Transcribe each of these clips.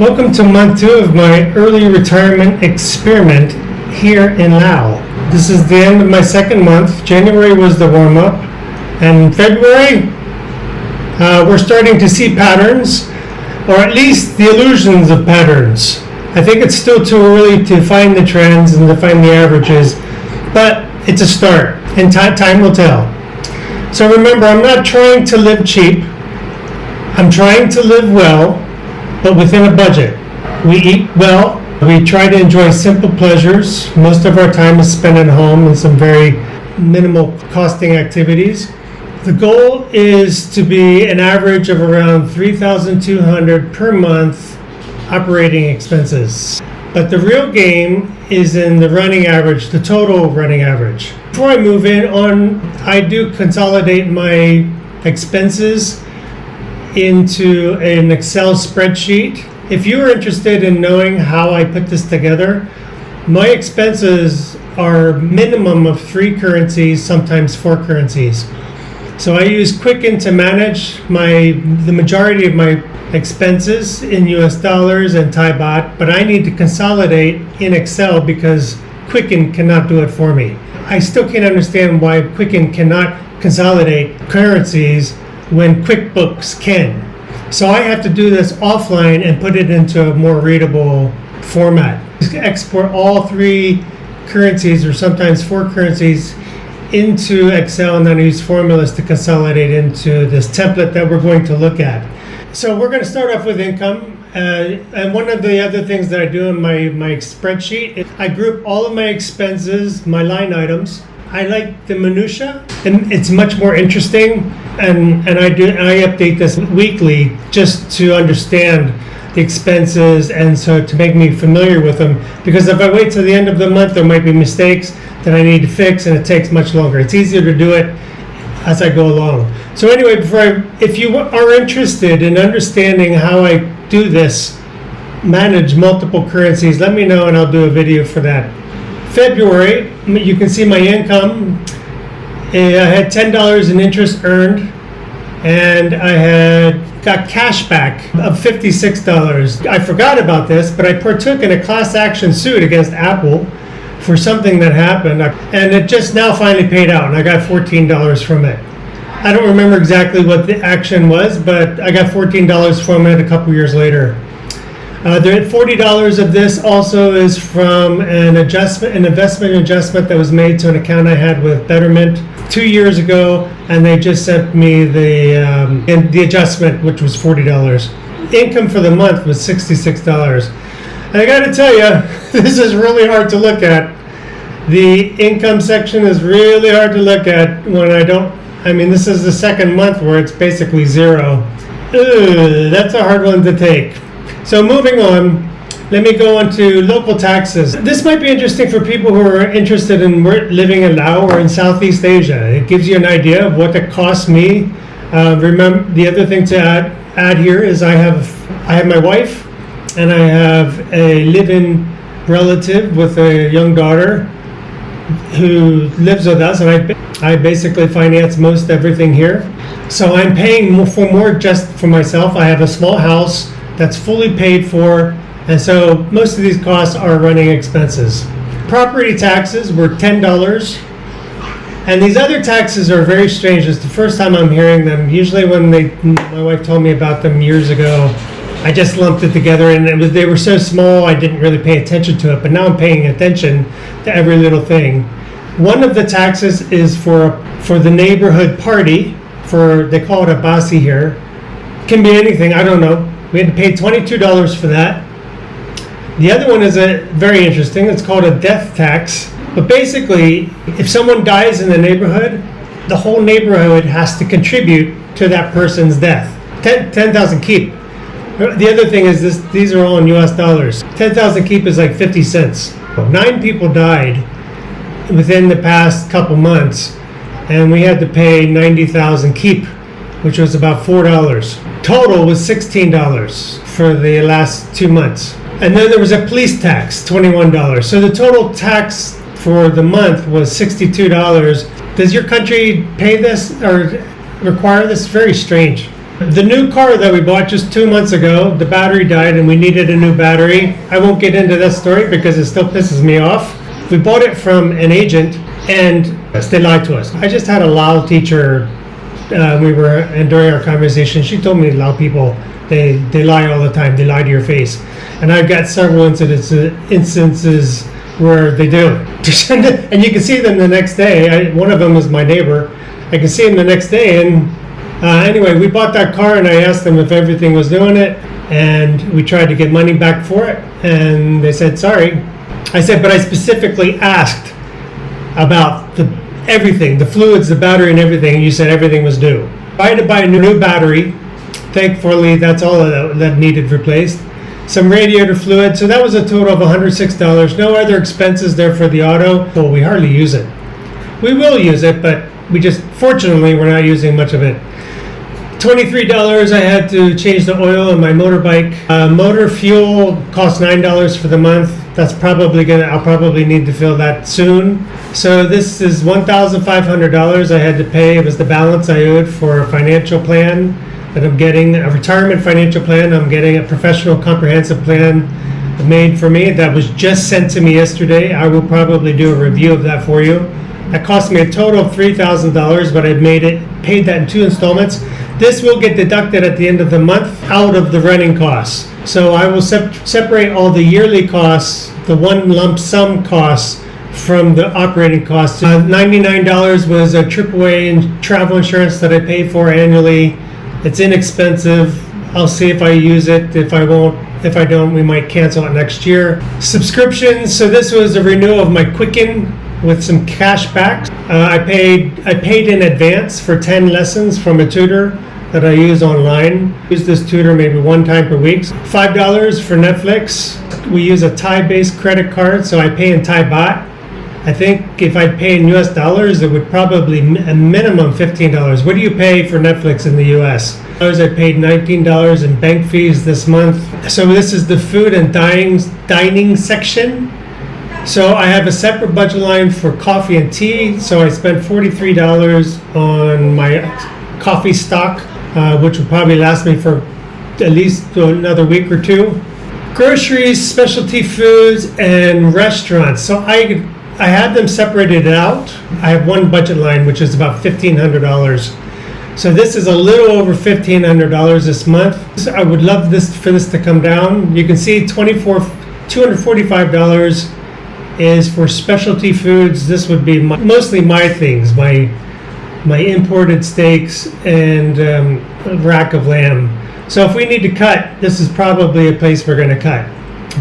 Welcome to month 2 of my early retirement experiment here in Laos. This is the end of my second month. January was the warm-up, and February we're starting to see patterns, or at least the illusions of patterns. I think it's still too early to find the trends and to find the averages, but it's a start, and time will tell. So remember, I'm not trying to live cheap. I'm trying to live well, but within a budget. We eat well. We try to enjoy simple pleasures. Most of our time is spent at home in some very minimal costing activities. The goal is to be an average of around $3,200 per month operating expenses. But the real game is in the running average, the total running average. Before I move on, I do consolidate my expenses into an Excel spreadsheet. If you are interested in knowing how I put this together, my expenses are minimum of 3 currencies, sometimes 4 currencies. So I use Quicken to manage the majority of my expenses in US dollars and Thai baht, but I need to consolidate in Excel because Quicken cannot do it for me. I still can't understand why Quicken cannot consolidate currencies when QuickBooks can. So I have to do this offline and put it into a more readable format. Export all 3 currencies or sometimes 4 currencies into Excel, and then I use formulas to consolidate into this template that we're going to look at. So we're going to start off with income. And one of the other things that I do in my spreadsheet is I group all of my expenses, my line items. I like the minutia, and it's much more interesting. And I update this weekly just to understand the expenses, and so to make me familiar with them. Because if I wait till the end of the month, there might be mistakes that I need to fix, and it takes much longer. It's easier to do it as I go along. So anyway, if you are interested in understanding how I do this, manage multiple currencies, let me know and I'll do a video for that. February, you can see my income. I had $10 in interest earned, and I got cash back of $56. I forgot about this, but I partook in a class action suit against Apple for something that happened, and it just now finally paid out, and I got $14 from it. I don't remember exactly what the action was, but I got $14 from it a couple years later. The $40 of this also is from an investment adjustment that was made to an account I had with Betterment 2 years ago, and they just sent me the adjustment, which was $40. Income for the month was $66. And I got to tell you, this is really hard to look at. The income section is really hard to look at when this is the second month where it's basically zero. That's a hard one to take. So moving on, let me go on to local taxes. This might be interesting for people who are interested in living in Laos or in Southeast Asia. It gives you an idea of what it costs me. Remember, the other thing to add here is I have my wife, and I have a live-in relative with a young daughter who lives with us, and I basically finance most everything here. So I'm paying more just for myself. I have a small house that's fully paid for, and so most of these costs are running expenses. Property taxes were $10, and these other taxes are very strange. It's the first time I'm hearing them. Usually when my wife told me about them years ago, I just lumped it together, and they were so small I didn't really pay attention to it, but now I'm paying attention to every little thing. One of the taxes is for the neighborhood party, they call it a basi here. Can be anything, I don't know. We had to pay $22 for that. The other one is very interesting. It's called a death tax. But basically, if someone dies in the neighborhood, the whole neighborhood has to contribute to that person's death. 10,000 keep. The other thing is these are all in US dollars. 10,000 keep is like 50 cents. 9 people died within the past couple months, and we had to pay 90,000 keep, which was about $4. Total was $16 for the last 2 months. And then there was a police tax, $21. So the total tax for the month was $62. Does your country pay this or require this? Very strange. The new car that we bought just 2 months ago, the battery died and we needed a new battery. I won't get into that story because it still pisses me off. We bought it from an agent and they lied to us. I just had a Lao teacher, and during our conversation, she told me Lao people, they lie all the time. They lie to your face. And I've got several instances where they do. And you can see them the next day. One of them is my neighbor. I can see him the next day. And anyway, we bought that car and I asked them if everything was doing it. And we tried to get money back for it. And they said, sorry. I said, but I specifically asked about everything, the fluids, the battery and everything. And you said everything was due. I had to buy a new battery. Thankfully, that's all that needed replaced. Some radiator fluid. So that was a total of $106. No other expenses there for the auto. Well, we hardly use it. We will use it, but fortunately, we're not using much of it. $23, I had to change the oil on my motorbike. Motor fuel costs $9 for the month. That's I'll probably need to fill that soon. So this is $1,500 I had to pay. It was the balance I owed for a financial plan that I'm getting, a retirement financial plan. I'm getting a professional comprehensive plan made for me that was just sent to me yesterday. I will probably do a review of that for you. That cost me a total of $3,000, but I've paid that in 2 installments. This will get deducted at the end of the month out of the running costs. So I will separate all the yearly costs, the one lump sum costs, from the operating costs. $99 was a AAA travel insurance that I pay for annually. It's inexpensive. I'll see if I use it. If I don't, we might cancel it next year. Subscriptions. So this was a renewal of my Quicken with some cash back. I paid in advance for 10 lessons from a tutor that I use online. I use this tutor maybe 1 time per week. $5 for Netflix. We use a Thai-based credit card, so I pay in Thai baht. I think if I pay in US dollars, it would probably a minimum $15. What do you pay for Netflix in the US? I paid $19 in bank fees this month. So this is the food and dining section. So I have a separate budget line for coffee and tea. So I spent $43 on my coffee stock, which will probably last me for at least another week or 2. Groceries, specialty foods, and restaurants. So I have them separated out. I have one budget line, which is about $1,500. So this is a little over $1,500 this month. So I would love for this to come down. You can see $245 is for specialty foods. This would be mostly my things, my imported steaks and rack of lamb. So if we need to cut, this is probably a place we're going to cut.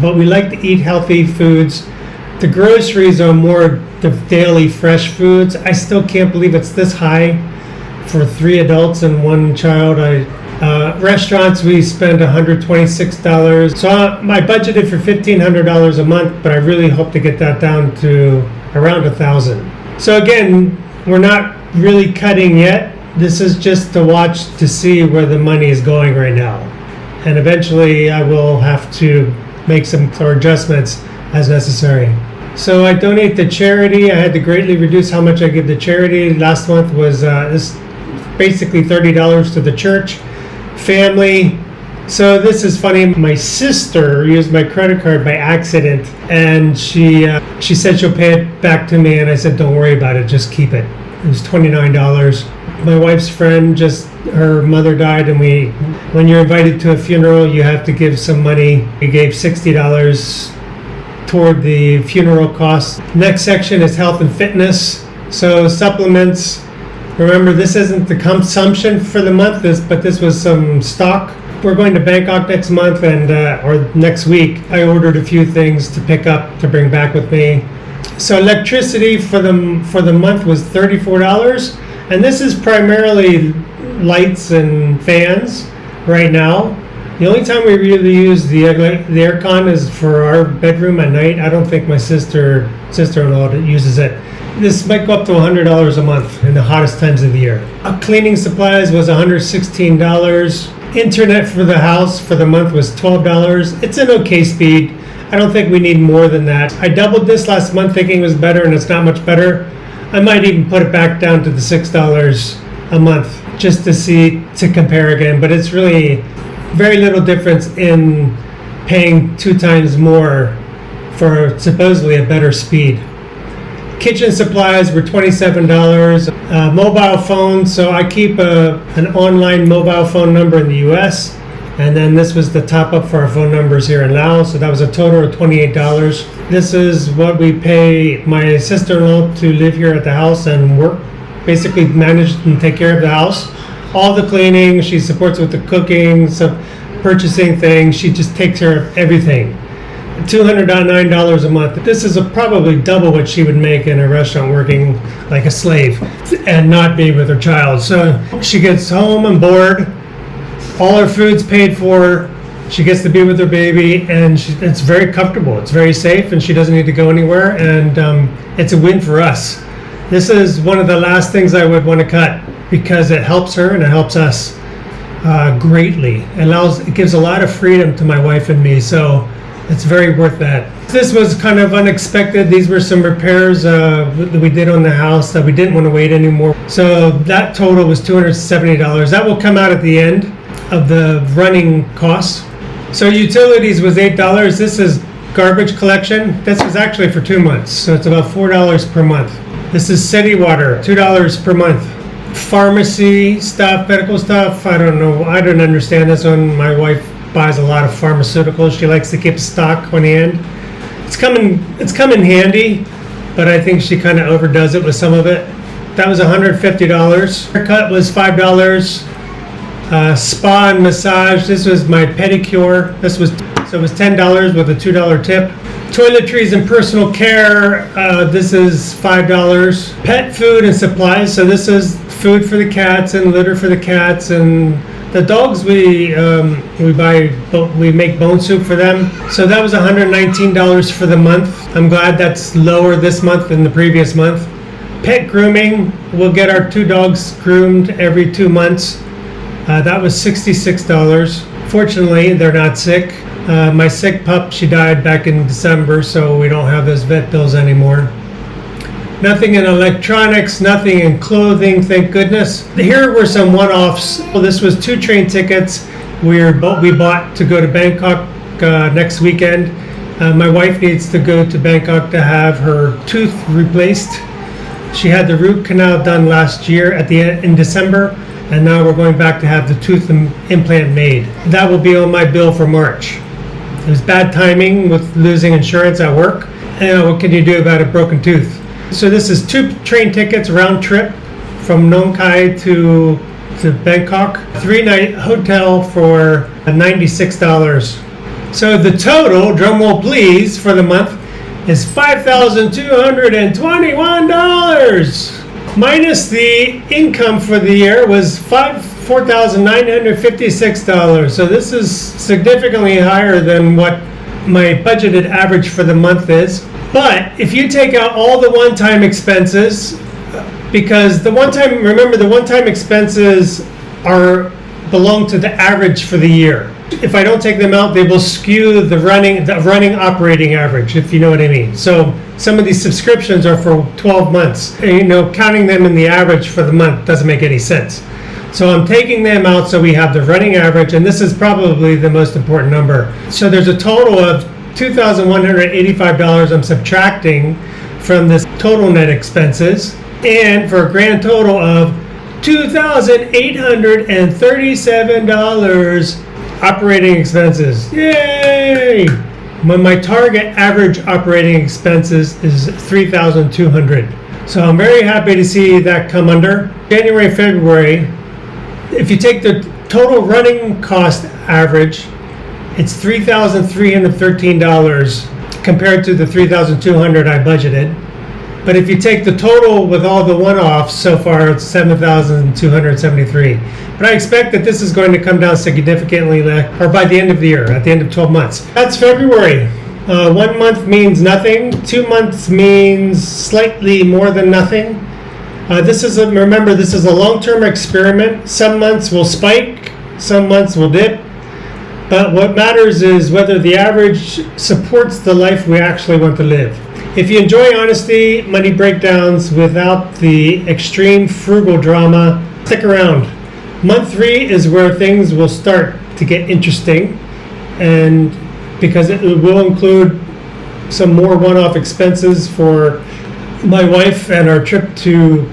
But we like to eat healthy foods. The groceries are more the daily fresh foods. I still can't believe it's this high for 3 adults and 1 child. Restaurants, we spend $126. So I budgeted for $1,500 a month, but I really hope to get that down to around $1,000. So again, we're not really cutting yet. This is just to watch to see where the money is going right now. And eventually I will have to make some adjustments as necessary. So I donate to charity. I had to greatly reduce how much I give to charity. Last month was basically $30 to the church. Family. So this is funny. My sister used my credit card by accident, and she said she'll pay it back to me, and I said, don't worry about it, just keep it. It was $29. My wife's friend, her mother died, and when you're invited to a funeral, you have to give some money. We gave $60 toward the funeral costs. Next section is health and fitness. So supplements. Remember, this isn't the consumption for the month, but this was some stock. We're going to Bangkok next month or next week. I ordered a few things to pick up to bring back with me. So electricity for the month was $34, and this is primarily lights and fans right now. The only time we really use the aircon is for our bedroom at night. I don't think my sister-in-law uses it. This might go up to $100 a month in the hottest times of the year. Cleaning supplies was $116. Internet for the house for the month was $12. It's an okay speed. I don't think we need more than that. I doubled this last month thinking it was better, and it's not much better. I might even put it back down to the $6 a month just to see to compare again, but it's really very little difference in paying 2 times more for supposedly a better speed. Kitchen supplies were $27. Mobile phones, so I keep an online mobile phone number in the US, and then this was the top up for our phone numbers here in Laos, so that was a total of $28. This is what we pay my sister-in-law to live here at the house and work, basically manage and take care of the house. All the cleaning, she supports with the cooking, so purchasing things, she just takes care of everything. $209 a month. This is probably double what she would make in a restaurant working like a slave and not be with her child. So she gets home and board, all her food's paid for, she gets to be with her baby, and it's very comfortable, it's very safe, and she doesn't need to go anywhere, and it's a win for us. This is one of the last things I would want to cut because it helps her and it helps us greatly. It gives a lot of freedom to my wife and me, so it's very worth that. This was kind of unexpected. These were some repairs that we did on the house that we didn't want to wait anymore. So that total was $270. That will come out at the end of the running costs. So utilities was $8. This is garbage collection. This was actually for 2 months, so it's about $4 per month. This is city water, $2 per month. Pharmacy stuff, medical stuff, I don't know. I don't understand this one. My wife buys a lot of pharmaceuticals. She likes to keep stock on hand. It's come in handy, but I think she kind of overdoes it with some of it. That was $150. Haircut was $5. Spa and massage. This was my pedicure. So it was $10 with a $2 tip. Toiletries and personal care. This is $5. Pet food and supplies. So this is food for the cats and litter for the cats, and the dogs we make bone soup for them. So that was $119 for the month. I'm glad that's lower this month than the previous month. Pet grooming. We'll get our 2 dogs groomed every 2 months. That was $66. Fortunately, they're not sick. My sick pup, she died back in December, so we don't have those vet bills anymore. Nothing in electronics, nothing in clothing, thank goodness. Here were some one-offs. Well, this was 2 train tickets we bought to go to Bangkok next weekend. My wife needs to go to Bangkok to have her tooth replaced. She had the root canal done last year in December, and now we're going back to have the tooth implant made. That will be on my bill for March. It was bad timing with losing insurance at work. What can you do about a broken tooth? So this is 2 train tickets round trip from Nong Khai to Bangkok. 3-night hotel for $96. So the total, drum roll please, for the month is $5,221. Minus the income for the year was $4,956. So this is significantly higher than what my budgeted average for the month is. But if you take out all the one-time expenses, because the one-time expenses belong to the average for the year. If I don't take them out, they will skew the running operating average, if you know what I mean. So some of these subscriptions are for 12 months. Counting them in the average for the month doesn't make any sense. So I'm taking them out so we have the running average, and this is probably the most important number. So there's a total of $2,185 I'm subtracting from this total net expenses, and for a grand total of $2,837 operating expenses. Yay! When my target average operating expenses is $3,200. So I'm very happy to see that come under. January, February, if you take the total running cost average, it's $3,313 compared to the $3,200 I budgeted. But if you take the total with all the one-offs so far, it's $7,273. But I expect that this is going to come down significantly, or by the end of the year, at the end of 12 months. That's February. 1 month means nothing. 2 months means slightly more than nothing. Remember, this is a long-term experiment. Some months will spike, some months will dip. But what matters is whether the average supports the life we actually want to live. If you enjoy honesty, money breakdowns without the extreme frugal drama, stick around. Month 3 is where things will start to get interesting, and because it will include some more one-off expenses for my wife and our trip to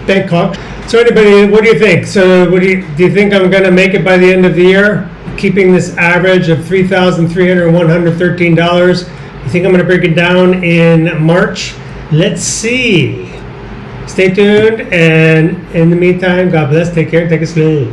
Bangkok. So anybody, what do you think? So do you think I'm going to make it by the end of the year, keeping this average of $3,113? You think I'm going to break it down in March? Let's see. Stay tuned, and in the meantime, God bless, take care, take it slow.